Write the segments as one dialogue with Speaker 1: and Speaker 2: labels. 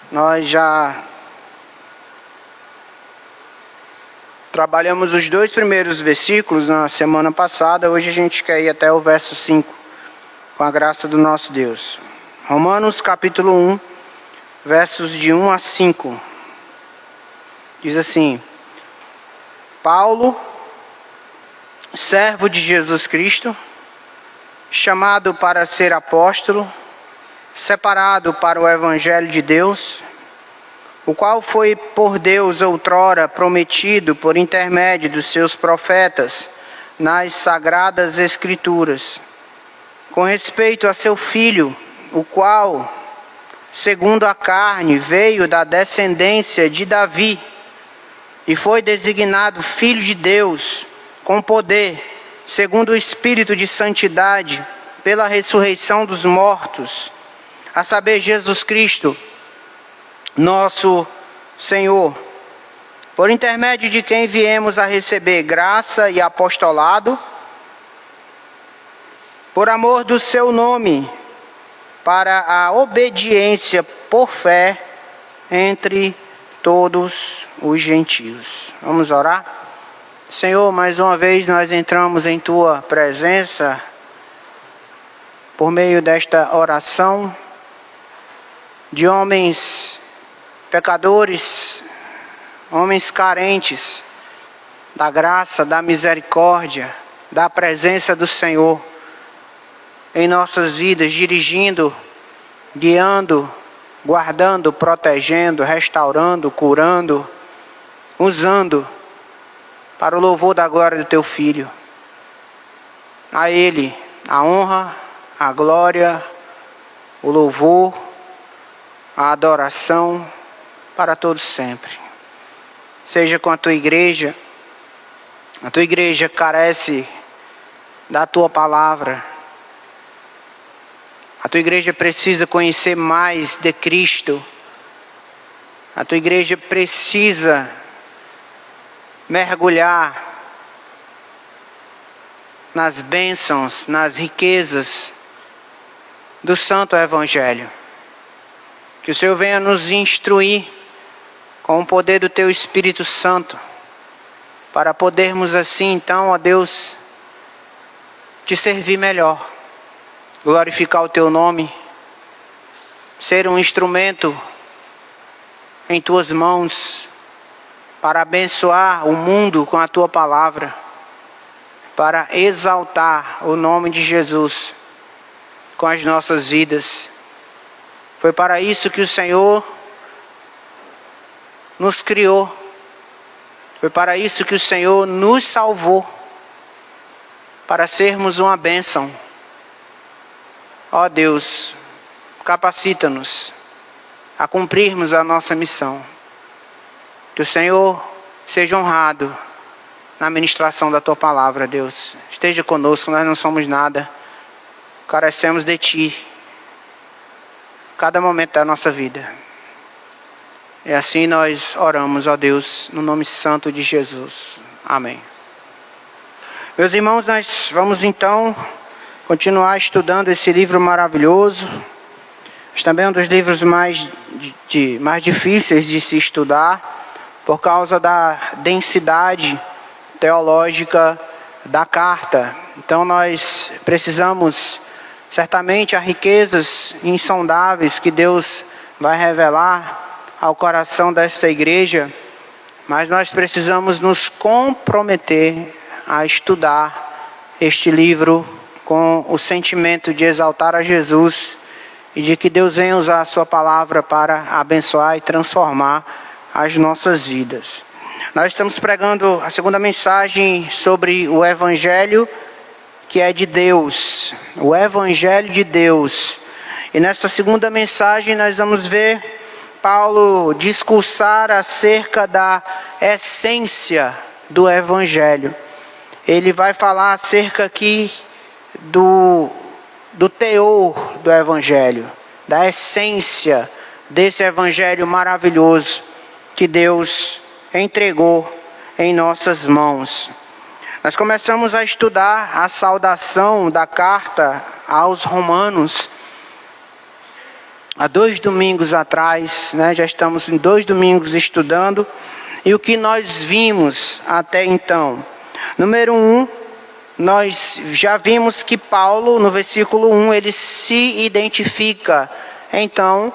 Speaker 1: Nós já trabalhamos os 2 primeiros versículos na semana passada. Hoje a gente quer ir até o verso 5, com a graça do nosso Deus. Romanos capítulo 1, versos de 1 a 5. Diz assim: Paulo, servo de Jesus Cristo, chamado para ser apóstolo, separado para o Evangelho de Deus, o qual foi por Deus outrora prometido por intermédio dos seus profetas nas sagradas Escrituras, com respeito a seu Filho, o qual, segundo a carne, veio da descendência de Davi, e foi designado Filho de Deus, com poder, segundo o Espírito de santidade, pela ressurreição dos mortos, a saber, Jesus Cristo, nosso Senhor, por intermédio de quem viemos a receber graça e apostolado, por amor do seu nome, para a obediência por fé entre todos os gentios. Vamos orar? Senhor, mais uma vez nós entramos em Tua presença por meio desta oração de homens pecadores, homens carentes da graça, da misericórdia, da presença do Senhor em nossas vidas, dirigindo, guiando, guardando, protegendo, restaurando, curando, usando para o louvor da glória do Teu Filho. A Ele a honra, a glória, o louvor, a adoração para todos sempre. Seja com a Tua igreja. A Tua igreja carece da Tua palavra. A Tua igreja precisa conhecer mais de Cristo. A Tua igreja precisa mergulhar nas bênçãos, nas riquezas do Santo Evangelho. Que o Senhor venha nos instruir com o poder do Teu Espírito Santo, para podermos assim, então, ó Deus, Te servir melhor, glorificar o Teu nome, ser um instrumento em Tuas mãos, para abençoar o mundo com a Tua palavra, para exaltar o nome de Jesus com as nossas vidas. Foi para isso que o Senhor nos criou. Foi para isso que o Senhor nos salvou, para sermos uma bênção. Ó Deus, capacita-nos a cumprirmos a nossa missão. Que o Senhor seja honrado na ministração da Tua palavra, Deus. Esteja conosco, nós não somos nada. Carecemos de Ti, cada momento da nossa vida. E assim nós oramos, ó Deus, no nome santo de Jesus. Amém. Meus irmãos, nós vamos então continuar estudando esse livro maravilhoso. Mas também é um dos livros mais difíceis de se estudar, por causa da densidade teológica da carta. Então nós precisamos, certamente, há riquezas insondáveis que Deus vai revelar ao coração desta igreja, mas nós precisamos nos comprometer a estudar este livro com o sentimento de exaltar a Jesus e de que Deus venha usar a Sua palavra para abençoar e transformar as nossas vidas. Nós estamos pregando a segunda mensagem sobre o Evangelho que é de Deus, o Evangelho de Deus. E nesta segunda mensagem nós vamos ver Paulo discursar acerca da essência do Evangelho. Ele vai falar acerca aqui do teor do Evangelho, da essência desse Evangelho maravilhoso que Deus entregou em nossas mãos. Nós começamos a estudar a saudação da carta aos Romanos. há 2 domingos atrás, né? Já estamos em 2 domingos estudando. E o que nós vimos até então? Número 1, nós já vimos que Paulo, no versículo 1, ele se identifica. Então,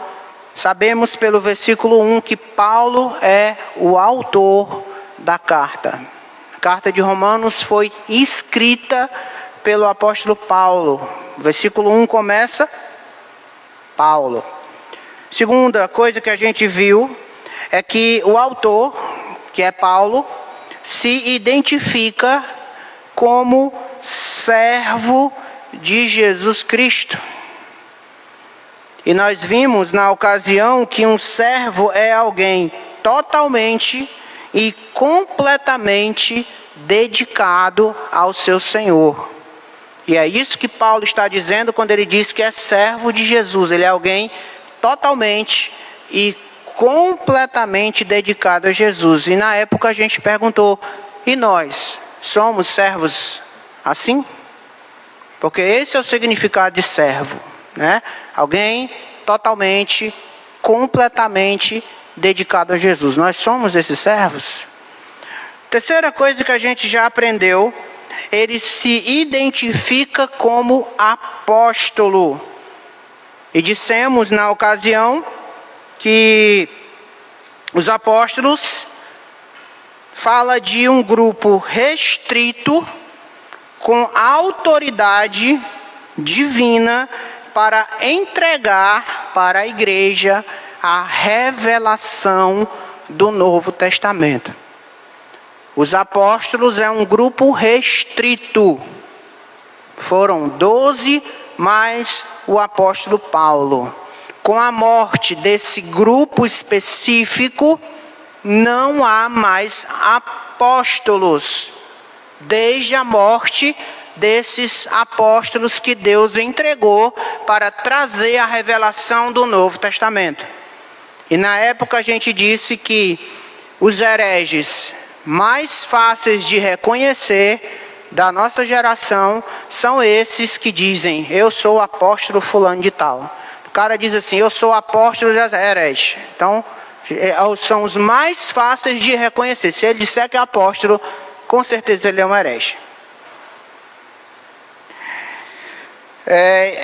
Speaker 1: sabemos pelo versículo 1 que Paulo é o autor da carta. A carta de Romanos foi escrita pelo apóstolo Paulo. O versículo 1 começa, Paulo. Segunda coisa que a gente viu é que o autor, que é Paulo, se identifica como servo de Jesus Cristo. E nós vimos na ocasião que um servo é alguém totalmente e completamente dedicado ao seu Senhor. E é isso que Paulo está dizendo quando ele diz que é servo de Jesus. Ele é alguém totalmente e completamente dedicado a Jesus. E na época a gente perguntou, e nós somos servos assim? Porque esse é o significado de servo, né? Alguém totalmente, completamente dedicado a Jesus. Nós somos esses servos. Terceira coisa que a gente já aprendeu, ele se identifica como apóstolo. E dissemos na ocasião que os apóstolos fala de um grupo restrito com autoridade divina para entregar para a igreja a revelação do Novo Testamento. Os apóstolos é um grupo restrito. Foram 12 mais o apóstolo Paulo. Com a morte desse grupo específico, não há mais apóstolos. Desde a morte desses apóstolos que Deus entregou para trazer a revelação do Novo Testamento. E na época a gente disse que os hereges mais fáceis de reconhecer da nossa geração são esses que dizem, eu sou o apóstolo fulano de tal. O cara diz assim, eu sou o apóstolo das hereges. Então, são os mais fáceis de reconhecer. Se ele disser que é apóstolo, com certeza ele é um herege.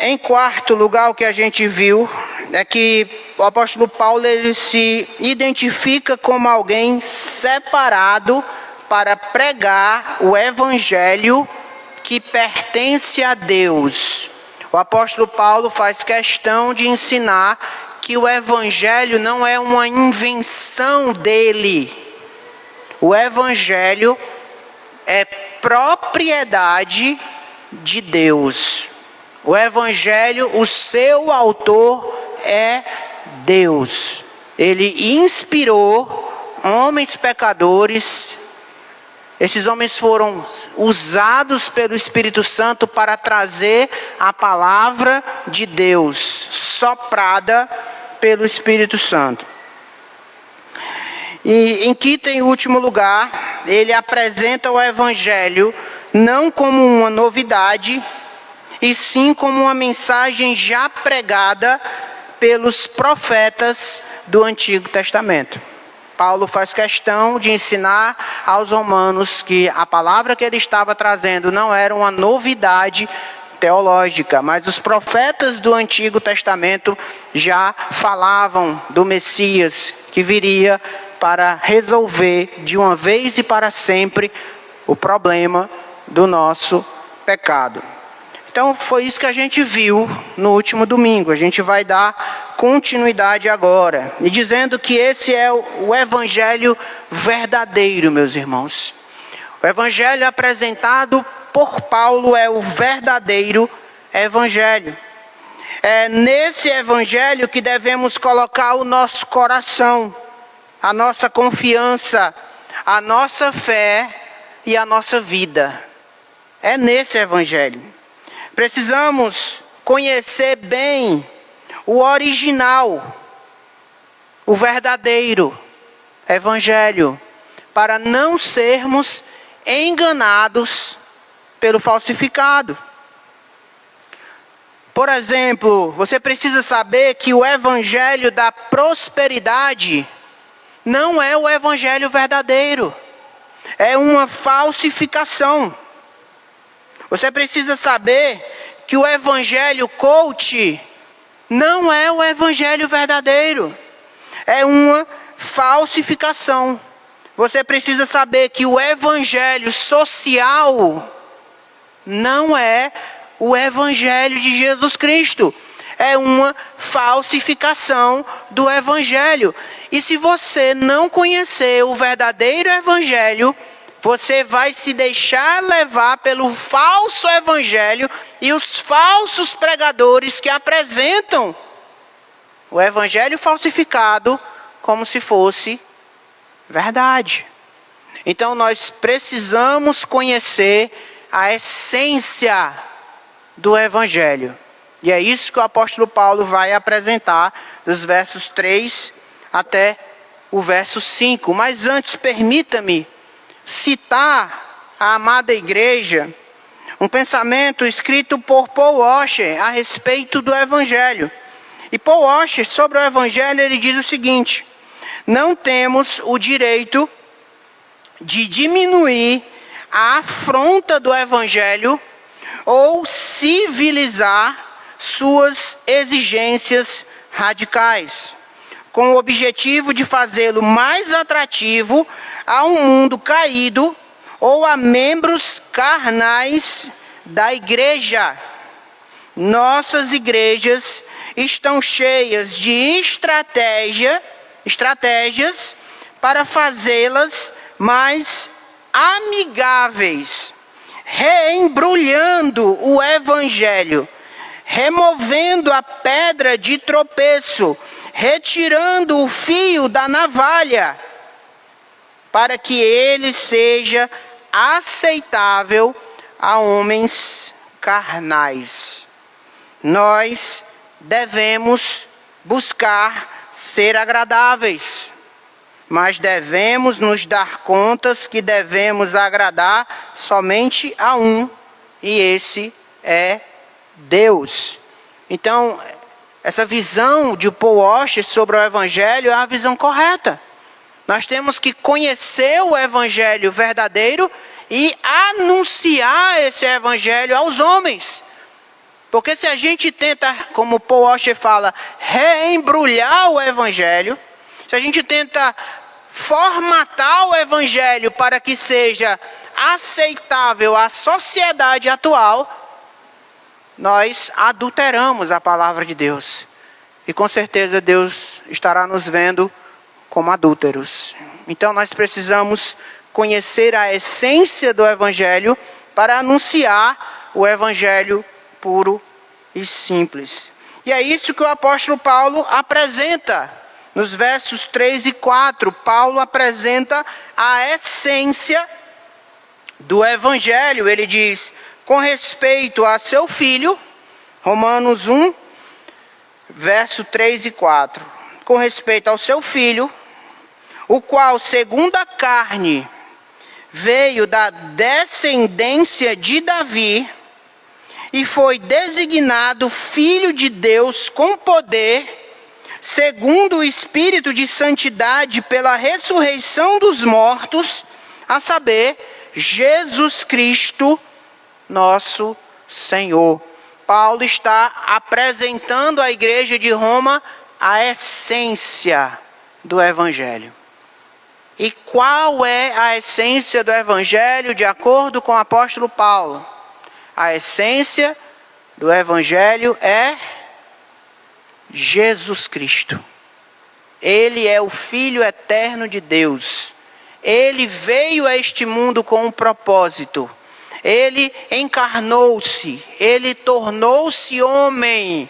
Speaker 1: Em quarto lugar, o que a gente viu é que o apóstolo Paulo ele se identifica como alguém separado para pregar o evangelho que pertence a Deus. O apóstolo Paulo faz questão de ensinar que o evangelho não é uma invenção dele. O evangelho é propriedade de Deus. O evangelho, o seu autor é Deus. Ele inspirou homens pecadores. Esses homens foram usados pelo Espírito Santo para trazer a palavra de Deus, soprada pelo Espírito Santo. E em quinto e último lugar, ele apresenta o evangelho não como uma novidade, e sim como uma mensagem já pregada pelos profetas do Antigo Testamento. Paulo faz questão de ensinar aos romanos que a palavra que ele estava trazendo não era uma novidade teológica, mas os profetas do Antigo Testamento já falavam do Messias que viria para resolver de uma vez e para sempre o problema do nosso pecado. Então foi isso que a gente viu no último domingo. A gente vai dar continuidade agora. E dizendo que esse é o evangelho verdadeiro, meus irmãos. O evangelho apresentado por Paulo é o verdadeiro evangelho. É nesse evangelho que devemos colocar o nosso coração, a nossa confiança, a nossa fé e a nossa vida. É nesse evangelho. Precisamos conhecer bem o original, o verdadeiro evangelho, para não sermos enganados pelo falsificado. Por exemplo, você precisa saber que o evangelho da prosperidade não é o evangelho verdadeiro. É uma falsificação. Você precisa saber que o evangelho coach não é o evangelho verdadeiro. É uma falsificação. Você precisa saber que o evangelho social não é o evangelho de Jesus Cristo. É uma falsificação do evangelho. E se você não conhecer o verdadeiro evangelho, você vai se deixar levar pelo falso evangelho e os falsos pregadores que apresentam o evangelho falsificado como se fosse verdade. Então nós precisamos conhecer a essência do evangelho. E é isso que o apóstolo Paulo vai apresentar dos versos 3 até o verso 5. Mas antes, permita-me citar a amada igreja um pensamento escrito por Paul Washer a respeito do evangelho. E Paul Washer, sobre o evangelho, ele diz o seguinte: não temos o direito de diminuir a afronta do evangelho ou civilizar suas exigências radicais, com o objetivo de fazê-lo mais atrativo a um mundo caído ou a membros carnais da igreja. Nossas igrejas estão cheias de estratégias para fazê-las mais amigáveis, reembrulhando o evangelho, removendo a pedra de tropeço, retirando o fio da navalha, para que ele seja aceitável a homens carnais. Nós devemos buscar ser agradáveis, mas devemos nos dar conta que devemos agradar somente a um, e esse é Deus. Então, essa visão de Paul Washer sobre o evangelho é a visão correta. Nós temos que conhecer o evangelho verdadeiro e anunciar esse evangelho aos homens. Porque se a gente tenta, como Paul Washer fala, reembrulhar o evangelho, se a gente tenta formatar o evangelho para que seja aceitável à sociedade atual, nós adulteramos a palavra de Deus. E com certeza Deus estará nos vendo como adúlteros. Então nós precisamos conhecer a essência do evangelho para anunciar o evangelho puro e simples. E é isso que o apóstolo Paulo apresenta. Nos versos 3 e 4, Paulo apresenta a essência do evangelho. Ele diz: com respeito a seu filho, Romanos 1, verso 3 e 4. Com respeito ao seu filho, o qual, segundo a carne, veio da descendência de Davi, e foi designado Filho de Deus com poder, segundo o Espírito de santidade, pela ressurreição dos mortos, a saber, Jesus Cristo, nosso Senhor. Paulo está apresentando à igreja de Roma a essência do Evangelho. E qual é a essência do Evangelho de acordo com o apóstolo Paulo? A essência do Evangelho é Jesus Cristo. Ele é o Filho eterno de Deus. Ele veio a este mundo com um propósito. Ele encarnou-se. Ele tornou-se homem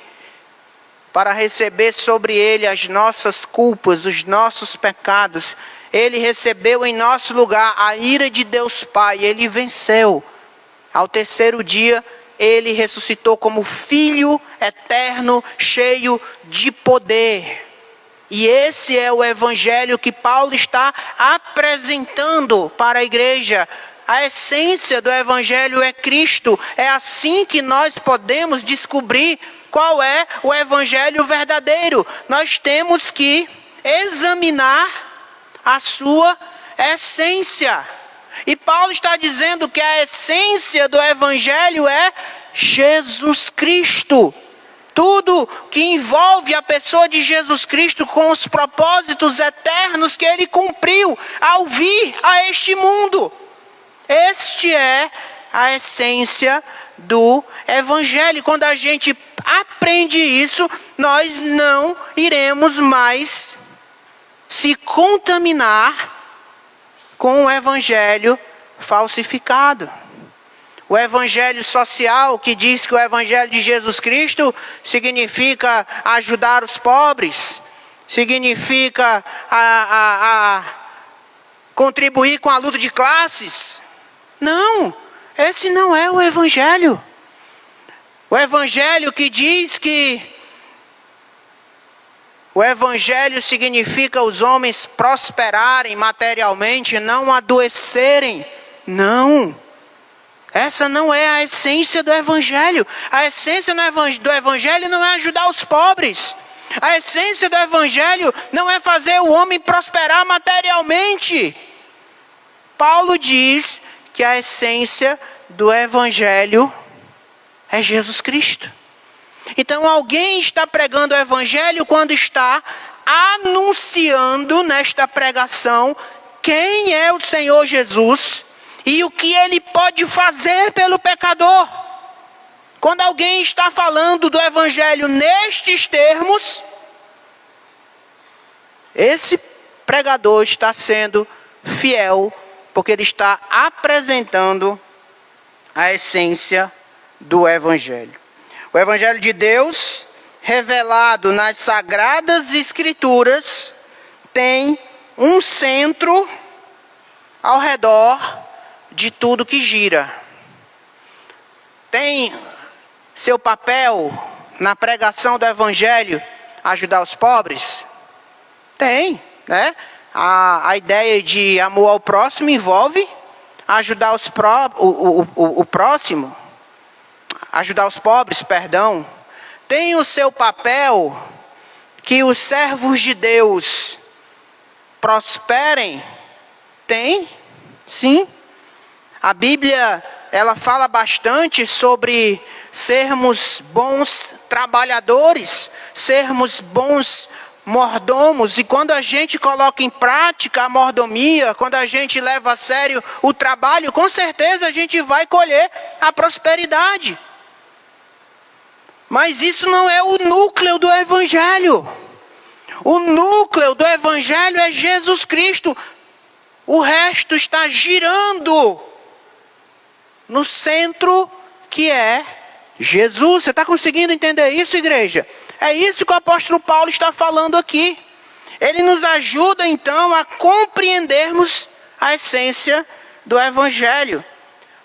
Speaker 1: para receber sobre ele as nossas culpas, os nossos pecados. Ele recebeu em nosso lugar a ira de Deus Pai. Ele venceu. Ao terceiro dia, ele ressuscitou como Filho eterno, cheio de poder. E esse é o Evangelho que Paulo está apresentando para a igreja. A essência do Evangelho é Cristo. É assim que nós podemos descobrir qual é o evangelho verdadeiro. Nós temos que examinar a sua essência. E Paulo está dizendo que a essência do evangelho é Jesus Cristo. Tudo que envolve a pessoa de Jesus Cristo com os propósitos eternos que ele cumpriu ao vir a este mundo. Este é a essência do evangelho. Quando a gente aprende isso, nós não iremos mais se contaminar com o evangelho falsificado. O evangelho social, que diz que o evangelho de Jesus Cristo significa ajudar os pobres, significa contribuir com a luta de classes. Não, esse não é o evangelho. O evangelho que diz que o evangelho significa os homens prosperarem materialmente, não adoecerem. Não. Essa não é a essência do evangelho. A essência do evangelho não é ajudar os pobres. A essência do evangelho não é fazer o homem prosperar materialmente. Paulo diz que a essência do evangelho é Jesus Cristo. Então alguém está pregando o evangelho quando está anunciando nesta pregação quem é o Senhor Jesus e o que ele pode fazer pelo pecador. Quando alguém está falando do evangelho nestes termos, esse pregador está sendo fiel, porque ele está apresentando a essência do evangelho. O evangelho de Deus, revelado nas Sagradas Escrituras, tem um centro ao redor de tudo que gira. Tem seu papel na pregação do evangelho ajudar os pobres? Tem, né? A ideia de amor ao próximo envolve ajudar o próximo, ajudar os pobres, perdão. Tem o seu papel que os servos de Deus prosperem? Tem, sim. A Bíblia, ela fala bastante sobre sermos bons trabalhadores, sermos bons mordomos. E quando a gente coloca em prática a mordomia, quando a gente leva a sério o trabalho, com certeza a gente vai colher a prosperidade. Mas isso não é o núcleo do evangelho. O núcleo do evangelho é Jesus Cristo. O resto está girando no centro, que é Jesus. Você está conseguindo entender isso, igreja? É isso que o apóstolo Paulo está falando aqui. Ele nos ajuda então a compreendermos a essência do evangelho.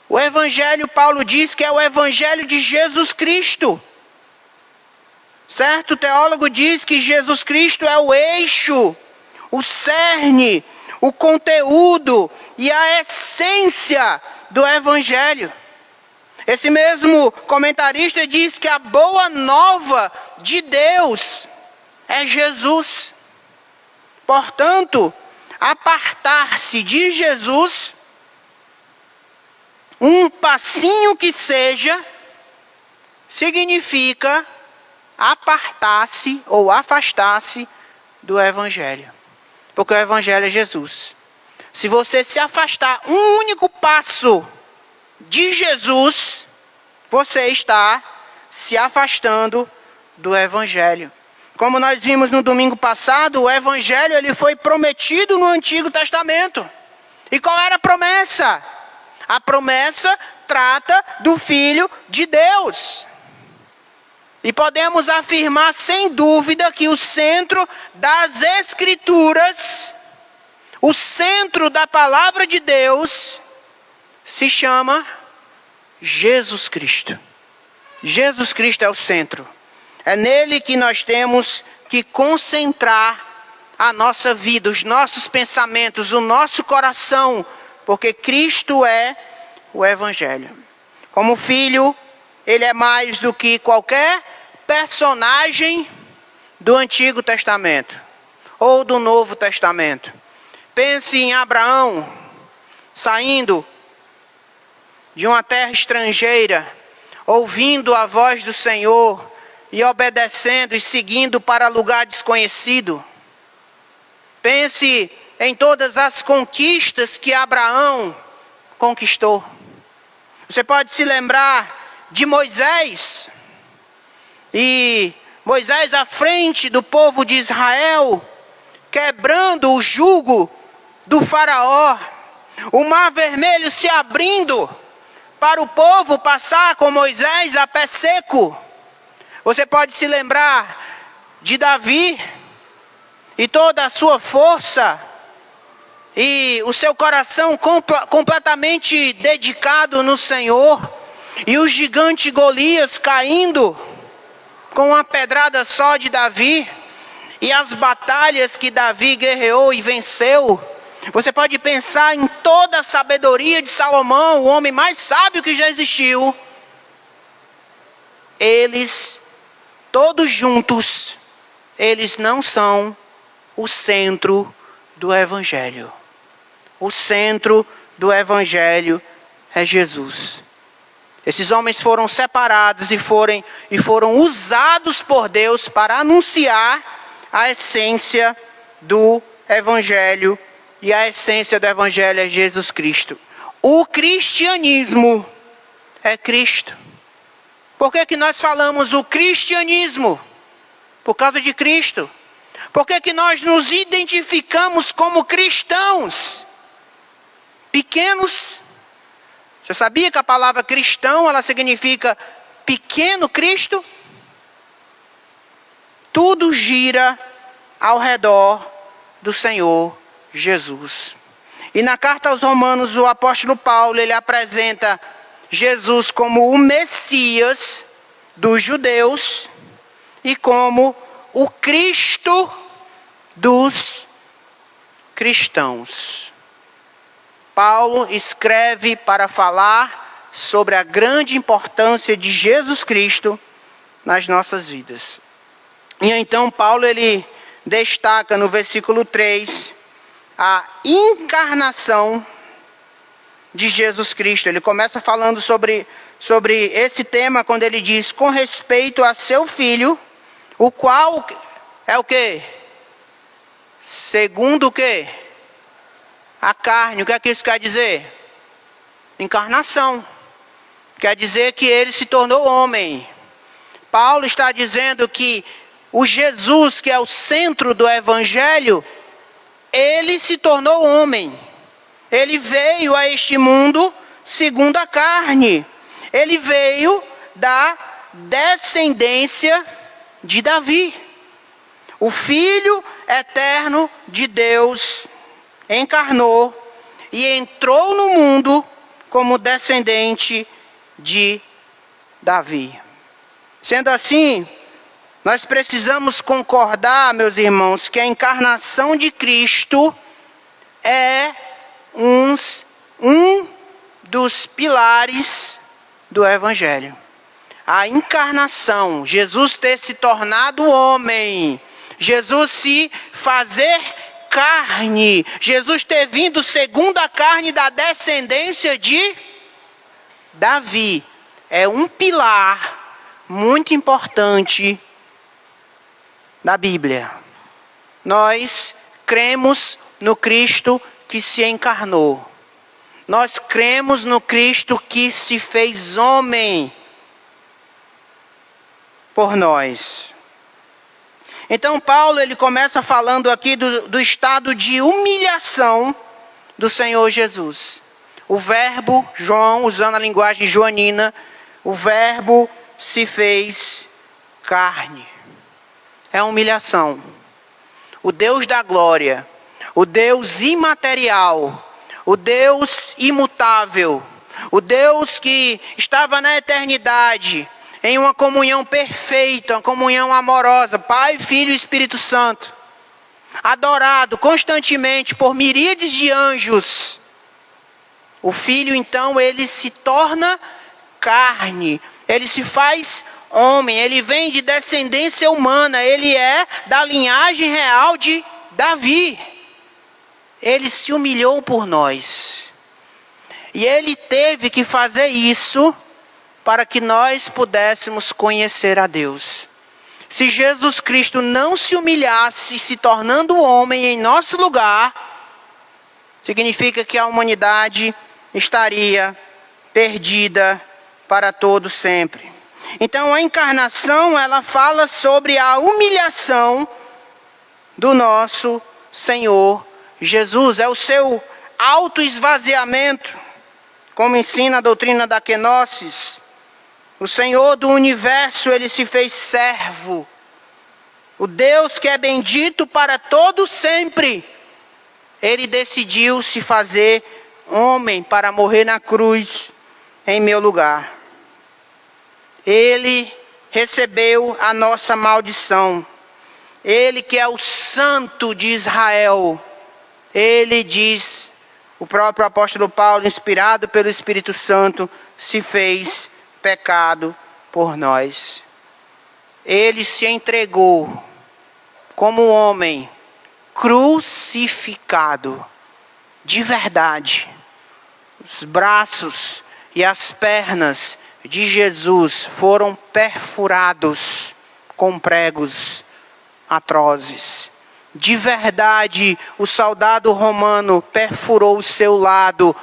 Speaker 1: O evangelho, Paulo diz que é o evangelho de Jesus Cristo. Certo? O teólogo diz que Jesus Cristo é o eixo, o cerne, o conteúdo e a essência do evangelho. Esse mesmo comentarista diz que a boa nova de Deus é Jesus. Portanto, apartar-se de Jesus, um passinho que seja, significa apartar-se ou afastar-se do evangelho. Porque o evangelho é Jesus. Se você se afastar um único passo de Jesus, você está se afastando do evangelho. Como nós vimos no domingo passado, o evangelho ele foi prometido no Antigo Testamento. E qual era a promessa? A promessa trata do Filho de Deus. E podemos afirmar sem dúvida que o centro das Escrituras, o centro da palavra de Deus, se chama Jesus Cristo. Jesus Cristo é o centro. É nele que nós temos que concentrar a nossa vida, os nossos pensamentos, o nosso coração, porque Cristo é o Evangelho. Como filho, ele é mais do que qualquer personagem do Antigo Testamento ou do Novo Testamento. Pense em Abraão saindo de uma terra estrangeira, ouvindo a voz do Senhor e obedecendo e seguindo para lugar desconhecido. Pense em todas as conquistas que Abraão conquistou. Você pode se lembrar de Moisés, e Moisés à frente do povo de Israel, quebrando o jugo do faraó, o mar vermelho se abrindo para o povo passar com Moisés a pé seco. Você pode se lembrar de Davi e toda a sua força e o seu coração completamente dedicado no Senhor, e o gigante Golias caindo com uma pedrada só de Davi, e as batalhas que Davi guerreou e venceu. Você pode pensar em toda a sabedoria de Salomão, o homem mais sábio que já existiu. Eles, todos juntos, eles não são o centro do Evangelho. O centro do Evangelho é Jesus. Esses homens foram separados e foram usados por Deus para anunciar a essência do Evangelho. E a essência do Evangelho é Jesus Cristo. O cristianismo é Cristo. Por que nós falamos o cristianismo? Por causa de Cristo. Por que nós nos identificamos como cristãos? Pequenos. Você sabia que a palavra cristão, ela significa pequeno Cristo? Tudo gira ao redor do Senhor Jesus. E na carta aos Romanos, o apóstolo Paulo, ele apresenta Jesus como o Messias dos judeus e como o Cristo dos cristãos. Paulo escreve para falar sobre a grande importância de Jesus Cristo nas nossas vidas. E então Paulo, ele destaca no versículo 3 a encarnação de Jesus Cristo. Ele começa falando sobre esse tema quando ele diz: com respeito a seu filho, o qual é o quê? Segundo o quê? A carne. O que é que isso quer dizer? Encarnação. Quer dizer que ele se tornou homem. Paulo está dizendo que o Jesus, que é o centro do Evangelho, ele se tornou homem. Ele veio a este mundo segundo a carne. Ele veio da descendência de Davi. O Filho eterno de Deus encarnou e entrou no mundo como descendente de Davi. Sendo assim, nós precisamos concordar, meus irmãos, que a encarnação de Cristo é um dos pilares do Evangelho. A encarnação, Jesus ter se tornado homem, Jesus se fazer carne, Jesus ter vindo segundo a carne da descendência de Davi, é um pilar muito importante da Bíblia. Nós cremos no Cristo que se encarnou. Nós cremos no Cristo que se fez homem por nós. Então Paulo, ele começa falando aqui do estado de humilhação do Senhor Jesus. O verbo, João, usando a linguagem joanina, o verbo se fez carne. É humilhação. O Deus da glória, o Deus imaterial, o Deus imutável, o Deus que estava na eternidade, em uma comunhão perfeita, uma comunhão amorosa, Pai, Filho e Espírito Santo, adorado constantemente por miríades de anjos. O Filho, então, ele se torna carne, ele se faz homem, ele vem de descendência humana, ele é da linhagem real de Davi. Ele se humilhou por nós. E ele teve que fazer isso para que nós pudéssemos conhecer a Deus. Se Jesus Cristo não se humilhasse, se tornando homem em nosso lugar, significa que a humanidade estaria perdida para todo sempre. Então a encarnação, ela fala sobre a humilhação do nosso Senhor Jesus. É o seu autoesvaziamento, como ensina a doutrina da kenosis. O Senhor do universo, ele se fez servo. O Deus que é bendito para todo sempre, ele decidiu se fazer homem para morrer na cruz em meu lugar. Ele recebeu a nossa maldição. Ele que é o Santo de Israel. Ele diz, o próprio apóstolo Paulo, inspirado pelo Espírito Santo, se fez pecado por nós. Ele se entregou como homem crucificado, de verdade. Os braços e as pernas de Jesus foram perfurados com pregos atrozes. De verdade, o soldado romano perfurou o seu lado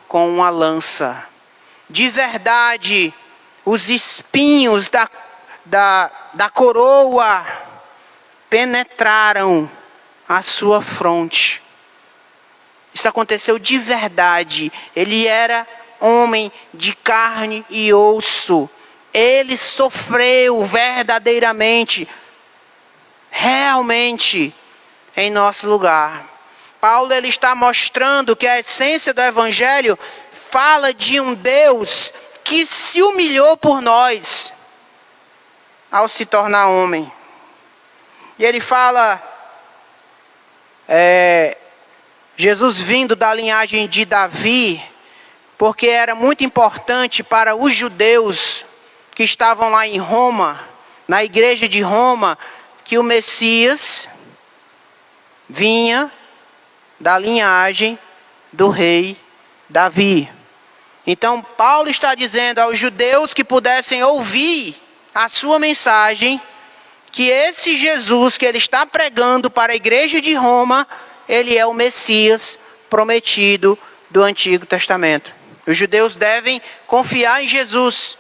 Speaker 1: com uma lança. De verdade, os espinhos da coroa penetraram a sua fronte. Isso aconteceu de verdade. Ele era homem de carne e osso. Ele sofreu verdadeiramente, realmente, em nosso lugar. Paulo, ele está mostrando que a essência do Evangelho fala de um Deus que se humilhou por nós ao se tornar homem. E ele fala, Jesus vindo da linhagem de Davi, porque era muito importante para os judeus que estavam lá em Roma, na igreja de Roma, que o Messias vinha da linhagem do rei Davi. Então Paulo está dizendo aos judeus que pudessem ouvir a sua mensagem, que esse Jesus que ele está pregando para a igreja de Roma, ele é o Messias prometido do Antigo Testamento. Os judeus devem confiar em Jesus.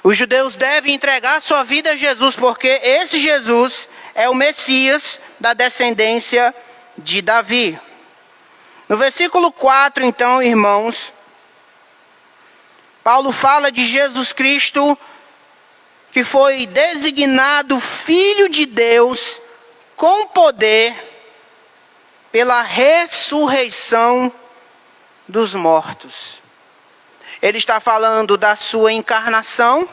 Speaker 1: Os judeus devem entregar sua vida a Jesus, porque esse Jesus é o Messias da descendência de Davi. No versículo 4, então, irmãos, Paulo fala de Jesus Cristo, que foi designado Filho de Deus com poder pela ressurreição dos mortos. Ele está falando da sua encarnação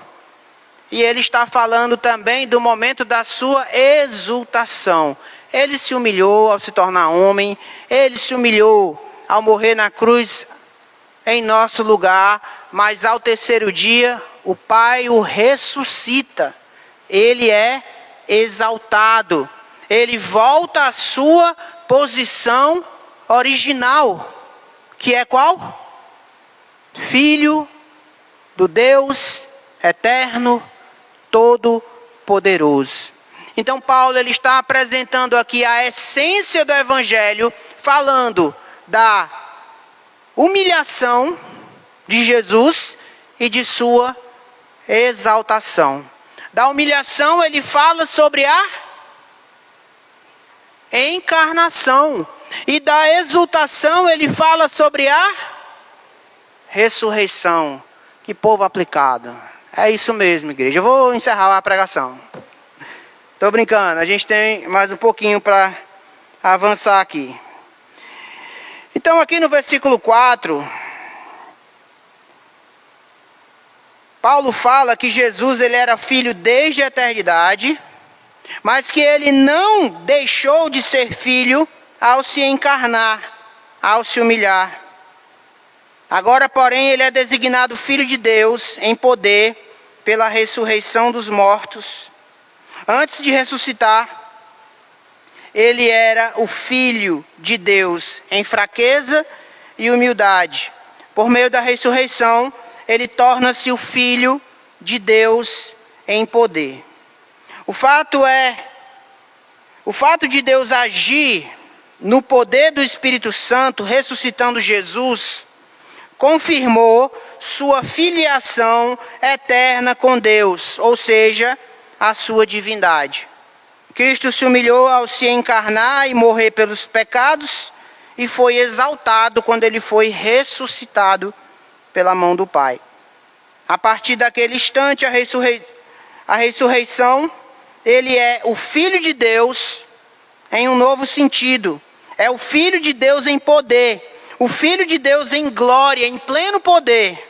Speaker 1: e ele está falando também do momento da sua exultação. Ele se humilhou ao se tornar homem, ele se humilhou ao morrer na cruz em nosso lugar, mas ao terceiro dia o Pai o ressuscita. Ele é exaltado, ele volta à sua posição original, que é qual? Filho do Deus eterno, todo-poderoso. Então Paulo, ele está apresentando aqui a essência do Evangelho, falando da humilhação de Jesus e de sua exaltação. Da humilhação ele fala sobre a encarnação. E da exultação ele fala sobre a ressurreição. Que povo aplicado. É isso mesmo, igreja. Eu vou encerrar a pregação. Estou brincando, a gente tem mais um pouquinho para avançar aqui. Então aqui no versículo 4, Paulo fala que Jesus ele era filho desde a eternidade, mas que ele não deixou de ser filho ao se encarnar, ao se humilhar. Agora, porém, ele é designado Filho de Deus em poder pela ressurreição dos mortos. Antes de ressuscitar, ele era o Filho de Deus em fraqueza e humildade. Por meio da ressurreição, ele torna-se o Filho de Deus em poder. O fato de Deus agir no poder do Espírito Santo, ressuscitando Jesus, confirmou sua filiação eterna com Deus, ou seja, a sua divindade. Cristo se humilhou ao se encarnar e morrer pelos pecados e foi exaltado quando ele foi ressuscitado pela mão do Pai. A partir daquele instante, a ressurreição, ele é o Filho de Deus em um novo sentido. É o Filho de Deus em poder, o Filho de Deus em glória, em pleno poder.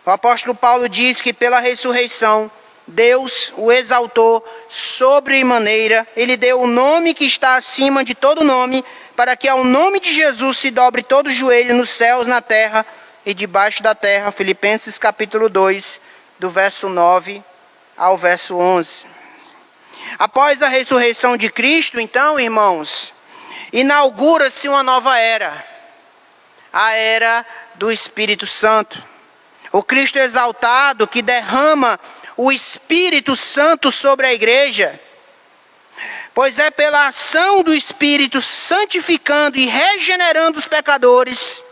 Speaker 1: O apóstolo Paulo diz que pela ressurreição, Deus o exaltou sobremaneira. Ele deu o nome que está acima de todo nome, para que ao nome de Jesus se dobre todo o joelho nos céus, na terra e debaixo da terra. Filipenses capítulo 2, do verso 9 ao verso 11. Após a ressurreição de Cristo, então, irmãos, inaugura-se uma nova era. A era do Espírito Santo. O Cristo exaltado que derrama o Espírito Santo sobre a igreja. Pois é pela ação do Espírito santificando e regenerando os pecadores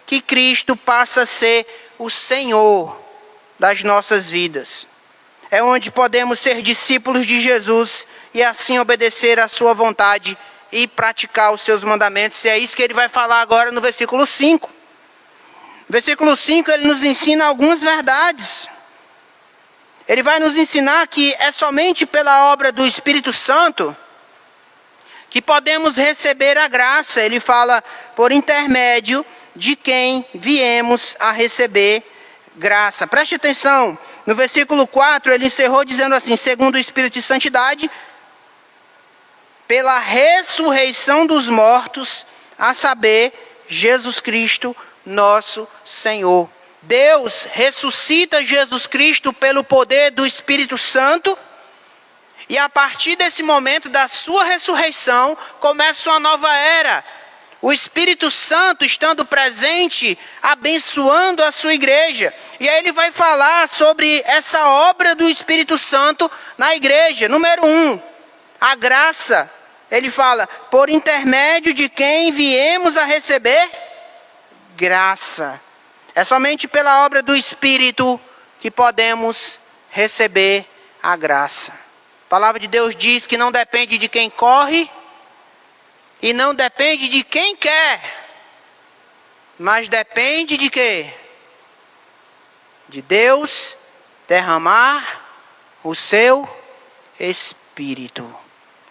Speaker 1: que Cristo passa a ser o Senhor das nossas vidas. É onde podemos ser discípulos de Jesus e assim obedecer à sua vontade e praticar os seus mandamentos. E é isso que ele vai falar agora no versículo 5. No versículo 5 ele nos ensina algumas verdades. Ele vai nos ensinar que é somente pela obra do Espírito Santo que podemos receber a graça. Ele fala por intermédio de quem viemos a receber graça. Preste atenção, no versículo 4 ele encerrou dizendo assim: segundo o Espírito de santidade, pela ressurreição dos mortos, a saber, Jesus Cristo, nosso Senhor. Deus ressuscita Jesus Cristo pelo poder do Espírito Santo, e a partir desse momento da sua ressurreição, começa uma nova era. O Espírito Santo estando presente, abençoando a sua igreja. E aí ele vai falar sobre essa obra do Espírito Santo na igreja. Número 1, a graça. Ele fala, por intermédio de quem viemos a receber graça. É somente pela obra do Espírito que podemos receber a graça. A palavra de Deus diz que não depende de quem corre e não depende de quem quer, mas depende de quê? De Deus derramar o seu Espírito.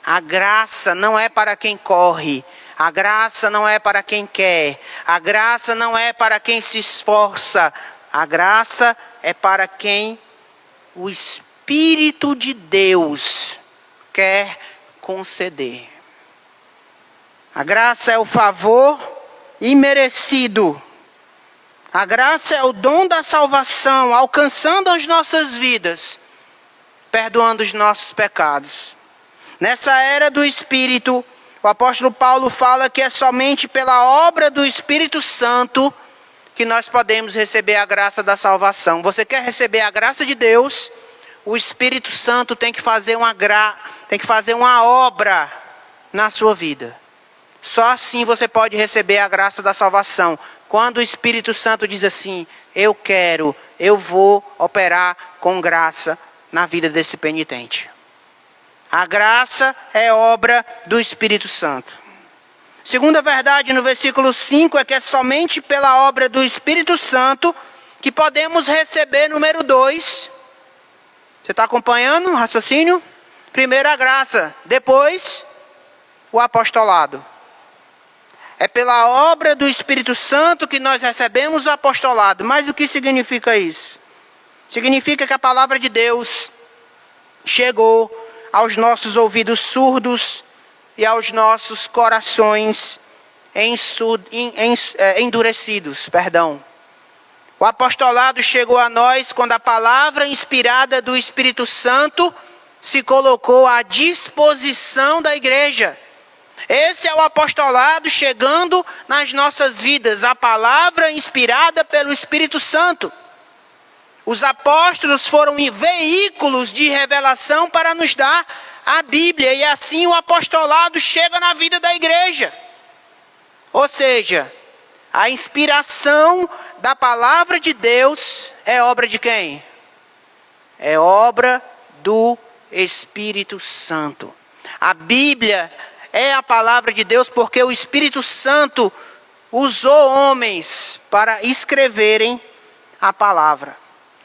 Speaker 1: A graça não é para quem corre, a graça não é para quem quer, a graça não é para quem se esforça, a graça é para quem o Espírito de Deus quer conceder. A graça é o favor imerecido. A graça é o dom da salvação, alcançando as nossas vidas, perdoando os nossos pecados. Nessa era do Espírito, o apóstolo Paulo fala que é somente pela obra do Espírito Santo que nós podemos receber a graça da salvação. Você quer receber a graça de Deus? O Espírito Santo tem que fazer uma obra na sua vida. Só assim você pode receber a graça da salvação. Quando o Espírito Santo diz assim, eu quero, eu vou operar com graça na vida desse penitente. A graça é obra do Espírito Santo. Segunda verdade no versículo 5 é que é somente pela obra do Espírito Santo que podemos receber número 2. Você está acompanhando o raciocínio? Primeiro a graça, depois o apostolado. É pela obra do Espírito Santo que nós recebemos o apostolado. Mas o que significa isso? Significa que a palavra de Deus chegou aos nossos ouvidos surdos e aos nossos corações endurecidos. O apostolado chegou a nós quando a palavra inspirada do Espírito Santo se colocou à disposição da igreja. Esse é o apostolado chegando nas nossas vidas, a palavra inspirada pelo Espírito Santo. Os apóstolos foram veículos de revelação para nos dar a Bíblia, e assim o apostolado chega na vida da igreja. Ou seja, a inspiração da palavra de Deus é obra de quem? É obra do Espírito Santo. A Bíblia é a palavra de Deus porque o Espírito Santo usou homens para escreverem a palavra.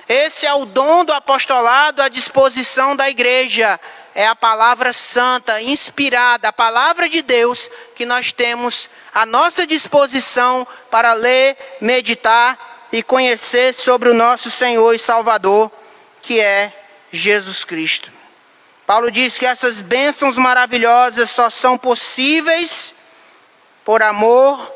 Speaker 1: Esse é o dom do apostolado à disposição da igreja. É a palavra santa, inspirada, a palavra de Deus que nós temos à nossa disposição para ler, meditar e conhecer sobre o nosso Senhor e Salvador, que é Jesus Cristo. Paulo diz que essas bênçãos maravilhosas só são possíveis por amor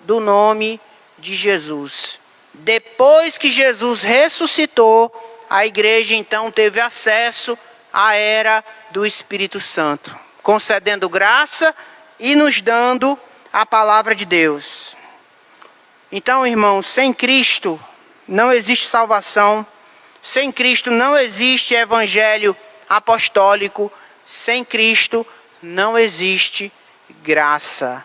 Speaker 1: do nome de Jesus. Depois que Jesus ressuscitou, a igreja então teve acesso à era do Espírito Santo, concedendo graça e nos dando a palavra de Deus. Então, irmãos, sem Cristo não existe salvação, sem Cristo não existe evangelho apostólico, sem Cristo não existe graça.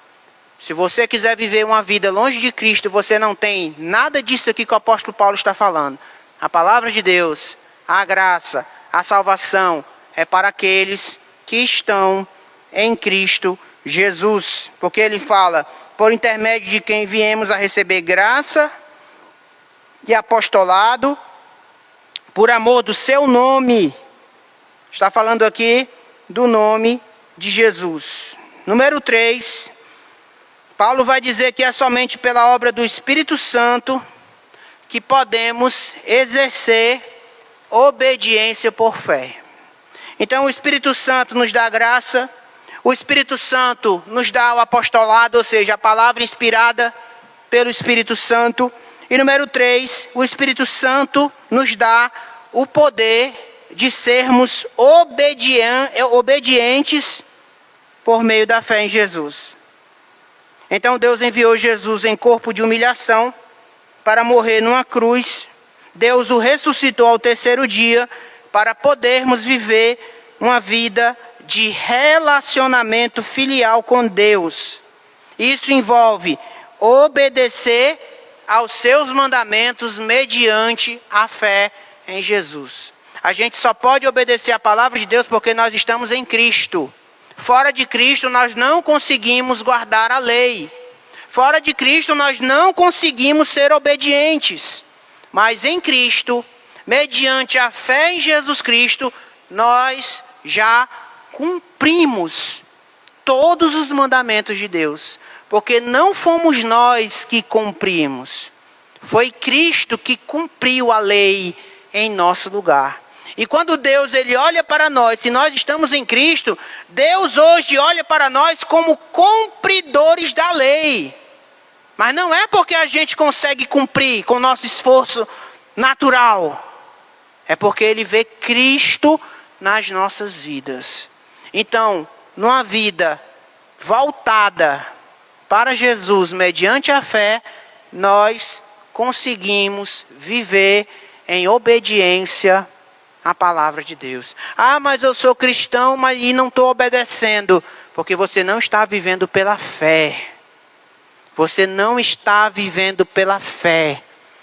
Speaker 1: Se você quiser viver uma vida longe de Cristo, você não tem nada disso aqui que o apóstolo Paulo está falando. A palavra de Deus, a graça, a salvação é para aqueles que estão em Cristo Jesus. Porque ele fala, por intermédio de quem viemos a receber graça e apostolado, por amor do seu nome. Está falando aqui do nome de Jesus. Número 3, Paulo vai dizer que é somente pela obra do Espírito Santo que podemos exercer obediência por fé. Então o Espírito Santo nos dá a graça, o Espírito Santo nos dá o apostolado, ou seja, a palavra inspirada pelo Espírito Santo. E número 3, o Espírito Santo nos dá o poder de sermos obedientes por meio da fé em Jesus. Então Deus enviou Jesus em corpo de humilhação para morrer numa cruz. Deus o ressuscitou ao terceiro dia para podermos viver uma vida de relacionamento filial com Deus. Isso envolve obedecer aos seus mandamentos mediante a fé em Jesus. A gente só pode obedecer a palavra de Deus porque nós estamos em Cristo. Fora de Cristo nós não conseguimos guardar a lei. Fora de Cristo nós não conseguimos ser obedientes. Mas em Cristo, mediante a fé em Jesus Cristo, nós já cumprimos todos os mandamentos de Deus. Porque não fomos nós que cumprimos. Foi Cristo que cumpriu a lei em nosso lugar. E quando Deus ele olha para nós, se nós estamos em Cristo, Deus hoje olha para nós como cumpridores da lei. Mas não é porque a gente consegue cumprir com o nosso esforço natural. É porque Ele vê Cristo nas nossas vidas. Então, numa vida voltada para Jesus mediante a fé, nós conseguimos viver em obediência a palavra de Deus. Ah, mas eu sou cristão, e não estou obedecendo. Porque você não está vivendo pela fé. Você não está vivendo pela fé.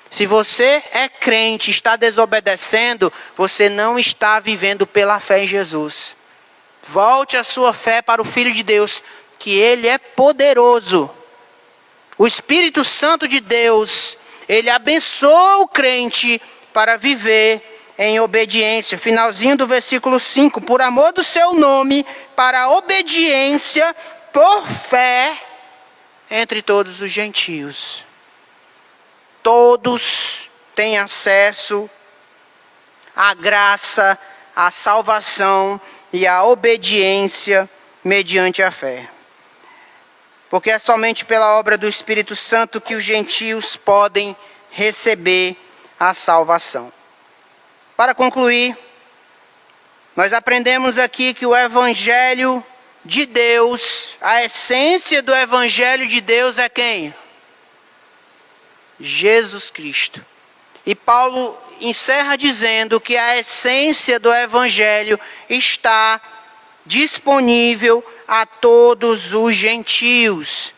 Speaker 1: Se você é crente e está desobedecendo, você não está vivendo pela fé em Jesus. Volte a sua fé para o Filho de Deus, que Ele é poderoso. O Espírito Santo de Deus, Ele abençoa o crente para viver em obediência. Finalzinho do versículo 5. Por amor do seu nome, para a obediência por fé entre todos os gentios. Todos têm acesso à graça, à salvação e à obediência mediante a fé. Porque é somente pela obra do Espírito Santo que os gentios podem receber a salvação. Para concluir, nós aprendemos aqui que o Evangelho de Deus, a essência do Evangelho de Deus é quem? Jesus Cristo. E Paulo encerra dizendo que a essência do Evangelho está disponível a todos os gentios.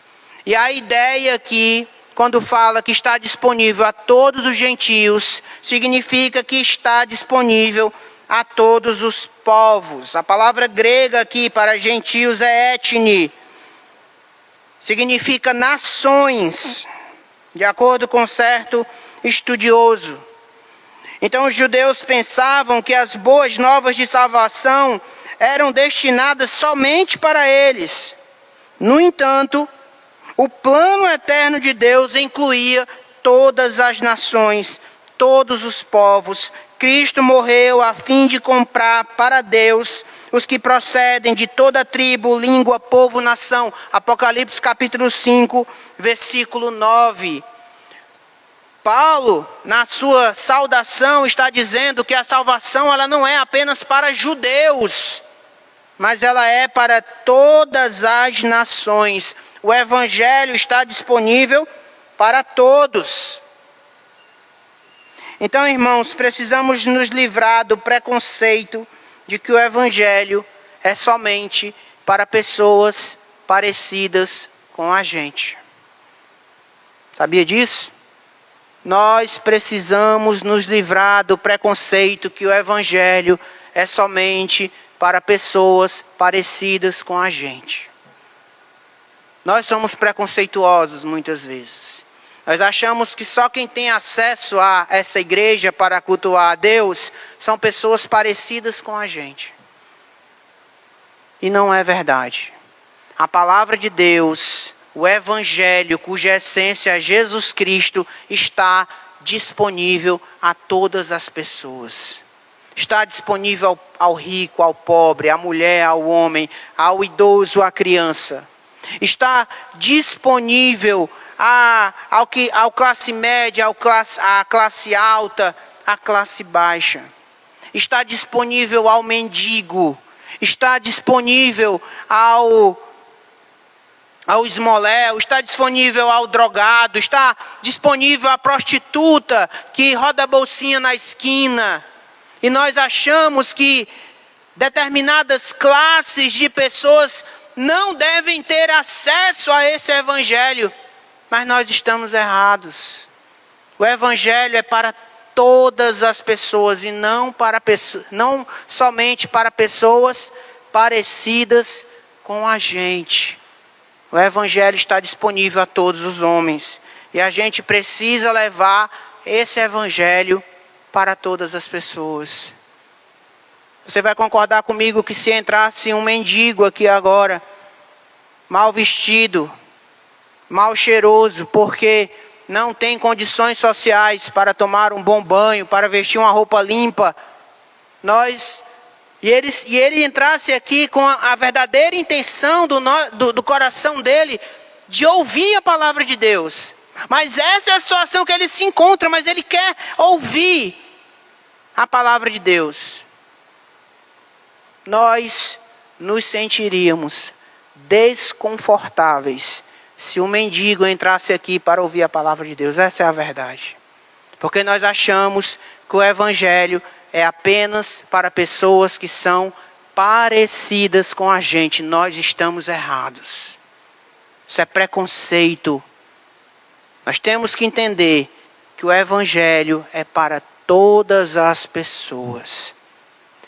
Speaker 1: E a ideia aqui, quando fala que está disponível a todos os gentios, significa que está disponível a todos os povos. A palavra grega aqui para gentios é etne, significa nações, de acordo com certo estudioso. Então os judeus pensavam que as boas novas de salvação eram destinadas somente para eles. No entanto, o plano eterno de Deus incluía todas as nações, todos os povos. Cristo morreu a fim de comprar para Deus os que procedem de toda tribo, língua, povo, nação. Apocalipse capítulo 5, versículo 9. Paulo, na sua saudação, está dizendo que a salvação ela não é apenas para judeus, mas ela é para todas as nações. O Evangelho está disponível para todos. Então, irmãos, precisamos nos livrar do preconceito de que o Evangelho é somente para pessoas parecidas com a gente. Sabia disso? Nós precisamos nos livrar do preconceito que o Evangelho é somente para pessoas parecidas com a gente. Nós somos preconceituosos muitas vezes. Nós achamos que só quem tem acesso a essa igreja para cultuar a Deus são pessoas parecidas com a gente. E não é verdade. A palavra de Deus, o Evangelho, cuja essência é Jesus Cristo, está disponível a todas as pessoas. Está disponível ao rico, ao pobre, à mulher, ao homem, ao idoso, à criança. Está disponível ao classe média, à classe alta, à classe baixa. Está disponível ao mendigo. Está disponível ao esmoléu, está disponível ao drogado, está disponível à prostituta que roda a bolsinha na esquina. E nós achamos que determinadas classes de pessoas não devem ter acesso a esse Evangelho. Mas nós estamos errados. O Evangelho é para todas as pessoas e não somente para pessoas parecidas com a gente. O Evangelho está disponível a todos os homens. E a gente precisa levar esse Evangelho para todas as pessoas. Você vai concordar comigo que se entrasse um mendigo aqui agora, mal vestido, mal cheiroso, porque não tem condições sociais para tomar um bom banho, para vestir uma roupa limpa, e ele entrasse aqui com a verdadeira intenção do coração dele de ouvir a palavra de Deus. Mas essa é a situação que ele se encontra, mas ele quer ouvir a palavra de Deus. Nós nos sentiríamos desconfortáveis se um mendigo entrasse aqui para ouvir a palavra de Deus. Essa é a verdade. Porque nós achamos que o Evangelho é apenas para pessoas que são parecidas com a gente. Nós estamos errados. Isso é preconceito. Nós temos que entender que o Evangelho é para todas as pessoas.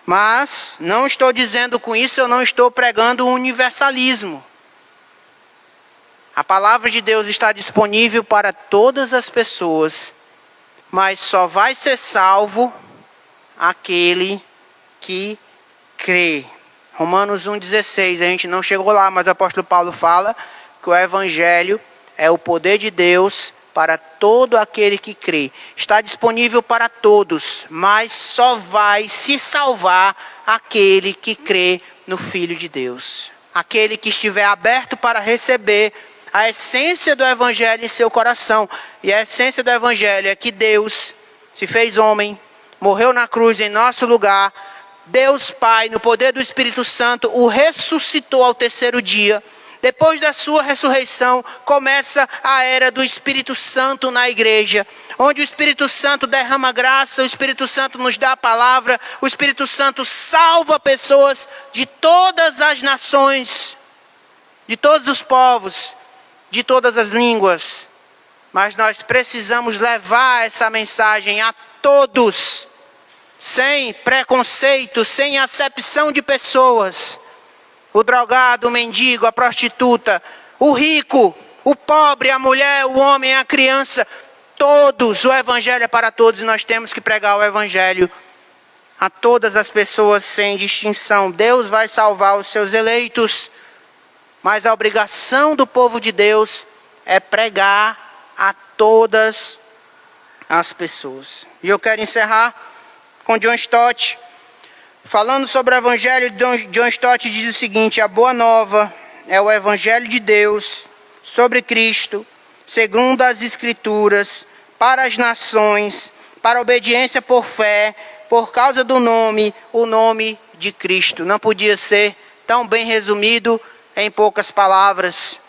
Speaker 1: Mas não estou dizendo com isso, eu não estou pregando o universalismo. A palavra de Deus está disponível para todas as pessoas, mas só vai ser salvo aquele que crê. Romanos 1,16, a gente não chegou lá, mas o apóstolo Paulo fala que o Evangelho é o poder de Deus para todo aquele que crê. Está disponível para todos, mas só vai se salvar aquele que crê no Filho de Deus. Aquele que estiver aberto para receber a essência do Evangelho em seu coração. E a essência do Evangelho é que Deus se fez homem, morreu na cruz em nosso lugar. Deus Pai, no poder do Espírito Santo, o ressuscitou ao terceiro dia. Depois da sua ressurreição, começa a era do Espírito Santo na igreja, onde o Espírito Santo derrama graça, o Espírito Santo nos dá a palavra, o Espírito Santo salva pessoas de todas as nações, de todos os povos, de todas as línguas. Mas nós precisamos levar essa mensagem a todos, sem preconceito, sem acepção de pessoas. O drogado, o mendigo, a prostituta, o rico, o pobre, a mulher, o homem, a criança, todos, o Evangelho é para todos e nós temos que pregar o Evangelho a todas as pessoas sem distinção. Deus vai salvar os seus eleitos, mas a obrigação do povo de Deus é pregar a todas as pessoas. E eu quero encerrar com John Stott. Falando sobre o Evangelho, John Stott diz o seguinte: a boa nova é o Evangelho de Deus sobre Cristo, segundo as Escrituras, para as nações, para a obediência por fé, por causa do nome, o nome de Cristo. Não podia ser tão bem resumido em poucas palavras.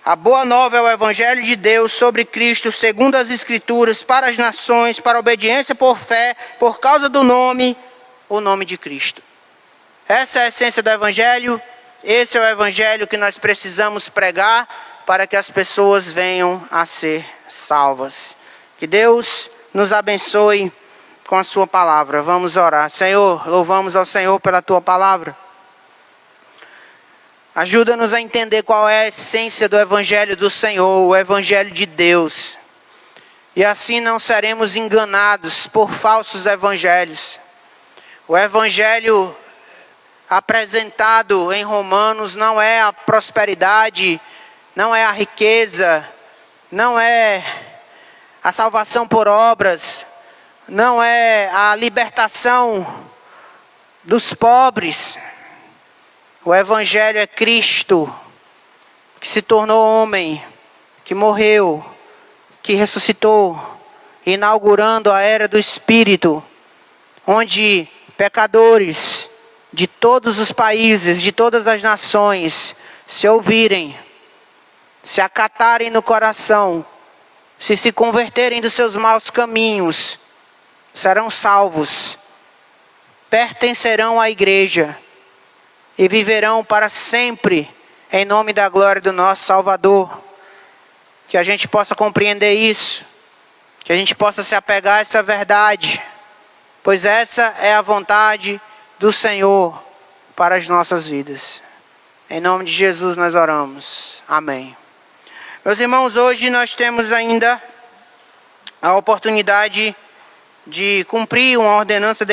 Speaker 1: A boa nova é o Evangelho de Deus sobre Cristo, segundo as Escrituras, para as nações, para a obediência por fé, por causa do nome, o nome de Cristo. Essa é a essência do Evangelho. Esse é o Evangelho que nós precisamos pregar para que as pessoas venham a ser salvas. Que Deus nos abençoe com a sua palavra. Vamos orar. Senhor, louvamos ao Senhor pela tua palavra. Ajuda-nos a entender qual é a essência do Evangelho do Senhor, o Evangelho de Deus. E assim não seremos enganados por falsos evangelhos. O Evangelho apresentado em Romanos não é a prosperidade, não é a riqueza, não é a salvação por obras, não é a libertação dos pobres. O Evangelho é Cristo, que se tornou homem, que morreu, que ressuscitou, inaugurando a era do Espírito, onde pecadores de todos os países, de todas as nações, se ouvirem, se acatarem no coração, se converterem dos seus maus caminhos, serão salvos, pertencerão à igreja e viverão para sempre em nome da glória do nosso Salvador. Que a gente possa compreender isso, que a gente possa se apegar a essa verdade, pois essa é a vontade do Senhor para as nossas vidas. Em nome de Jesus nós oramos. Amém. Meus irmãos, hoje nós temos ainda a oportunidade de cumprir uma ordenança da